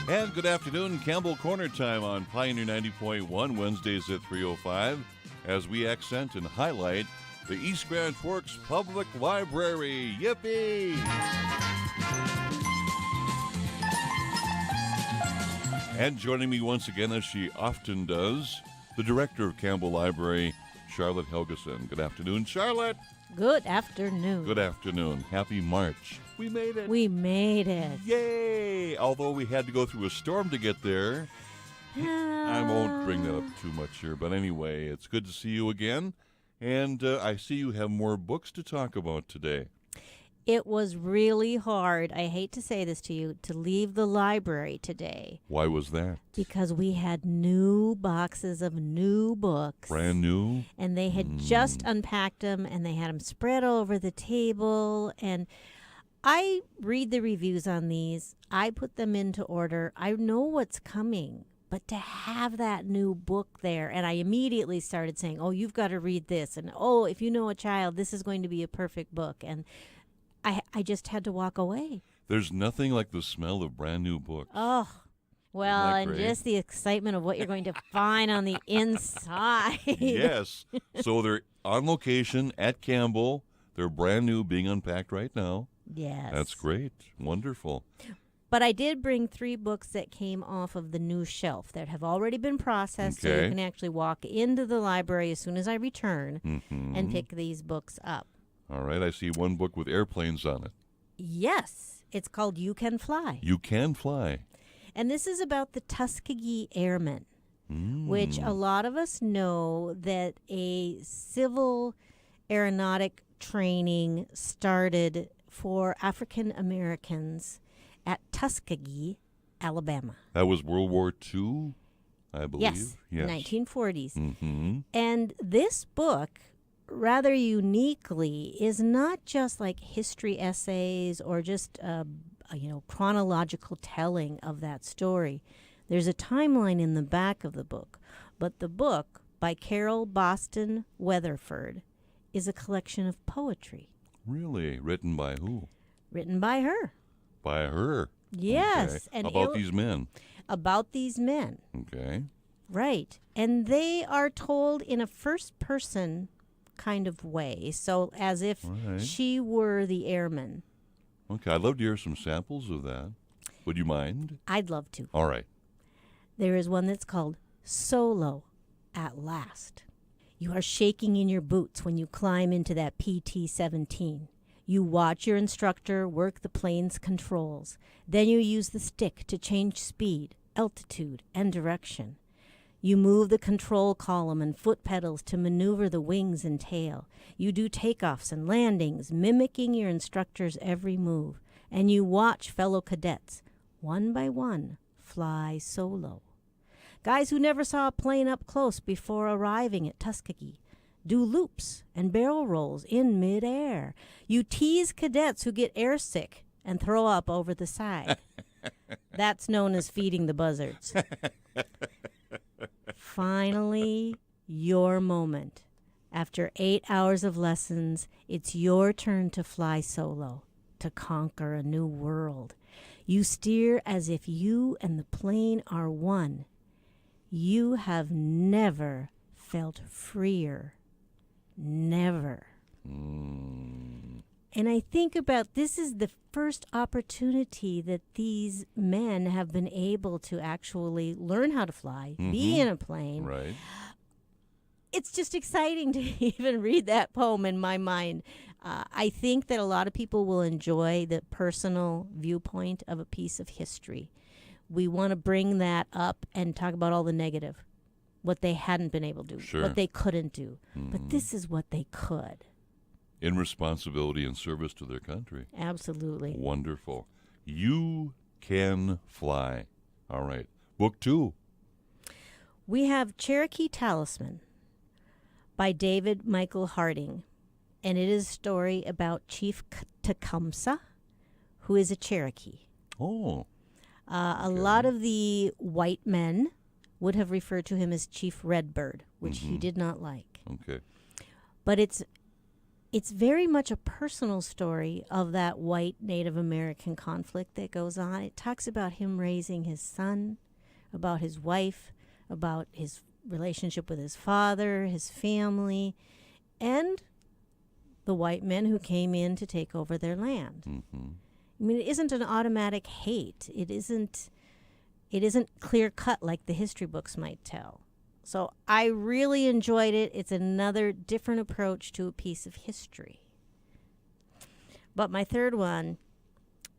And good afternoon, Campbell Corner Time on Pioneer 90.1, Wednesdays at 3:05, as we accent and highlight the East Grand Forks Public Library. Yippee! And joining me once again, as she often does, the director of Campbell Library, Charlotte Helgeson. Good afternoon, Charlotte. Good afternoon. Good afternoon. Happy March. We made it. We made it. Yay! Although we had to go through a storm to get there. I won't bring that up too much here, but anyway, it's good to see you again. And I see you have more books to talk about today. It was really hard, I hate to say this to you, to leave the library today. Why was that? Because we had new boxes of new books. Brand new? And they had just unpacked them, and they had them spread over the table. And I read the reviews on these. I put them into order. I know what's coming. But to have that new book there, and I immediately started saying, oh, you've got to read this. And, oh, if you know a child, this is going to be a perfect book. And I just had to walk away. There's nothing like the smell of brand new books. Oh, well, and great? just the excitement of what you're going to find on the inside. Yes. So they're on location at Campbell. They're brand new, being unpacked right now. Yes. That's great. Wonderful. But I did bring 3 books that came off of the new shelf that have already been processed, so Okay. you can actually walk into the library as soon as I return and pick these books up. All right. I see one book with airplanes on it. Yes, it's called You Can Fly. You Can Fly. And this is about the Tuskegee Airmen, which a lot of us know that a civil aeronautic training started for African Americans at Tuskegee, Alabama. That was World War II, I believe. Yes. 1940s. Mm-hmm. And this book, rather uniquely, is not just like history essays or just chronological telling of that story. There's a timeline in the back of the book, but the book by Carol Boston Weatherford is a collection of poetry. Really? Written by who? Written by her. By her. Yes. Okay. And About these men. About these men. Okay. Right. And they are told in a first person kind of way, so as if she were the airman. Okay, I'd love to hear some samples of that. Would you mind? I'd love to. All right. There is one that's called Solo at Last. You are shaking in your boots when you climb into that PT-17. You watch your instructor work the plane's controls. Then you use the stick to change speed, altitude, and direction. You move the control column and foot pedals to maneuver the wings and tail. You do takeoffs and landings, mimicking your instructor's every move. And you watch fellow cadets, one by one, fly solo. Guys who never saw a plane up close before arriving at Tuskegee do loops and barrel rolls in midair. You tease cadets who get airsick and throw up over the side. That's known as feeding the buzzards. Finally, your moment. After 8 hours of lessons, it's your turn to fly solo, to conquer a new world. You steer as if you and the plane are one. You have never felt freer. Never. And I think about this is the first opportunity that these men have been able to actually learn how to fly, be in a plane. Right. It's just exciting to even read that poem in my mind. I think that a lot of people will enjoy the personal viewpoint of a piece of history. We want to bring that up and talk about all the negative, what they hadn't been able to do, Sure. what they couldn't do. But this is what they could. In responsibility and service to their country. Absolutely. Wonderful. You Can Fly. All right. Book 2. We have Cherokee Talisman by David Michael Harding. And it is a story about Chief Tecumseh, who is a Cherokee. Oh. A lot of the white men would have referred to him as Chief Redbird, which he did not like. Okay. But it's it's very much a personal story of that white Native American conflict that goes on. It talks about him raising his son, about his wife, about his relationship with his father, his family, and the white men who came in to take over their land. Mm-hmm. I mean, it isn't an automatic hate. It isn't clear cut like the history books might tell. So I really enjoyed it. It's another different approach to a piece of history. But my third one,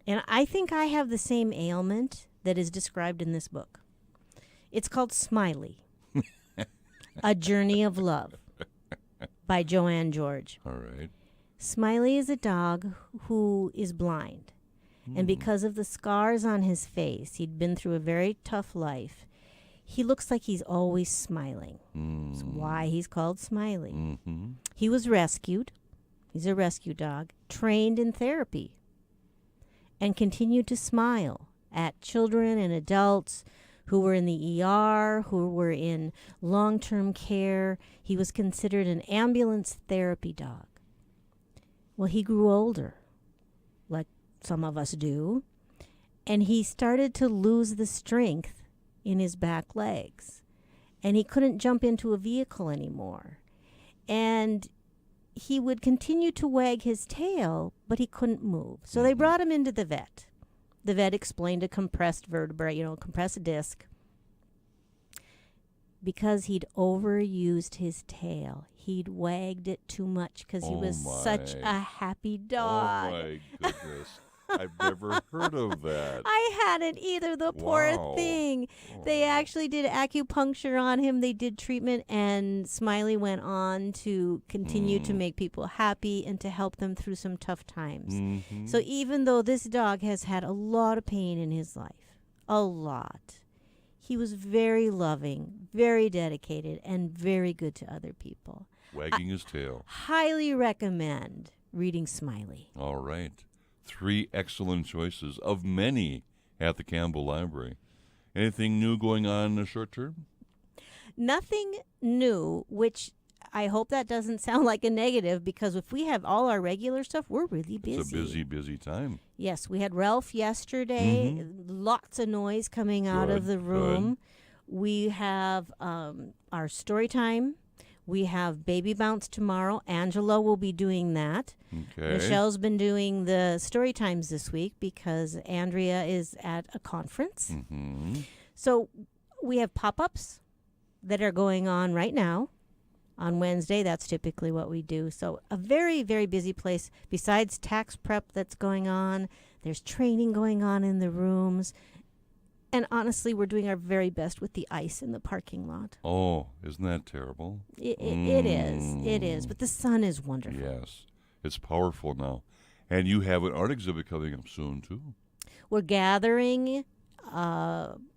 and I think I have the same ailment that is described in this book. It's called Smiley, A Journey of Love by Joanne George. All right. Smiley is a dog who is blind. And because of the scars on his face, he'd been through a very tough life. He looks like he's always smiling. That's why he's called Smiley. Mm-hmm. He was rescued. He's a rescue dog, trained in therapy, and continued to smile at children and adults who were in the ER, who were in long-term care. He was considered an ambulance therapy dog. Well, he grew older, like some of us do, and he started to lose the strength in his back legs, and he couldn't jump into a vehicle anymore. And he would continue to wag his tail, but he couldn't move. So they brought him into the vet. The vet explained a compressed vertebrae, compressed disc. Because he'd overused his tail. He'd wagged it too much because he was such a happy dog. Oh, my goodness. I've never heard of that. I hadn't either, the poor thing. They actually did acupuncture on him. They did treatment, and Smiley went on to continue to make people happy and to help them through some tough times. Mm-hmm. So even though this dog has had a lot of pain in his life, a lot, he was very loving, very dedicated, and very good to other people. Wagging his tail. Highly recommend reading Smiley. All right. 3 excellent choices of many at the Campbell Library. Anything new going on in the short term? Nothing new, which I hope that doesn't sound like a negative, because if we have all our regular stuff, we're really busy. It's a busy, busy time. Yes, we had Ralph yesterday. Lots of noise coming out of the room. We have our story time. We have Baby Bounce tomorrow. Angela will be doing that. Okay. Michelle's been doing the story times this week because Andrea is at a conference. Mm-hmm. So we have pop-ups that are going on right now. On Wednesday, that's typically what we do. So a very, very busy place. Besides tax prep that's going on, there's training going on in the rooms. And honestly, we're doing our very best with the ice in the parking lot. Oh, isn't that terrible? It is. It is. But the sun is wonderful. Yes. It's powerful now. And you have an art exhibit coming up soon, too. We're gathering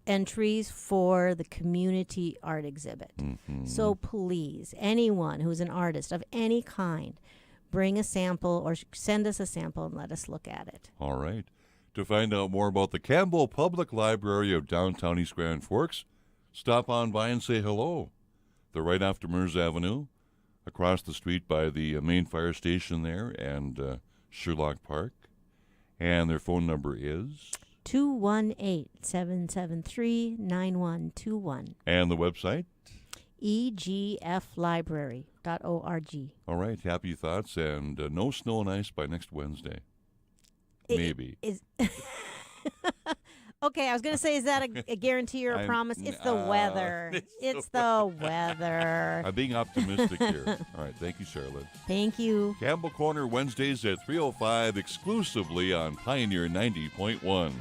entries for the community art exhibit. Mm-hmm. So please, anyone who's an artist of any kind, bring a sample or send us a sample and let us look at it. All right. To find out more about the Campbell Public Library of downtown East Grand Forks, stop on by and say hello. They're right after Mears Avenue, across the street by the main fire station there and Sherlock Park. And their phone number is 218-773-9121. And the website? egflibrary.org. All right. Happy thoughts and no snow and ice by next Wednesday. Maybe. Okay, I was going to say, is that a guarantee or a promise? It's the weather. It's the weather. I'm being optimistic here. All right. Thank you, Charlotte. Thank you. Campbell Corner Wednesdays at 3:05 exclusively on Pioneer 90.1.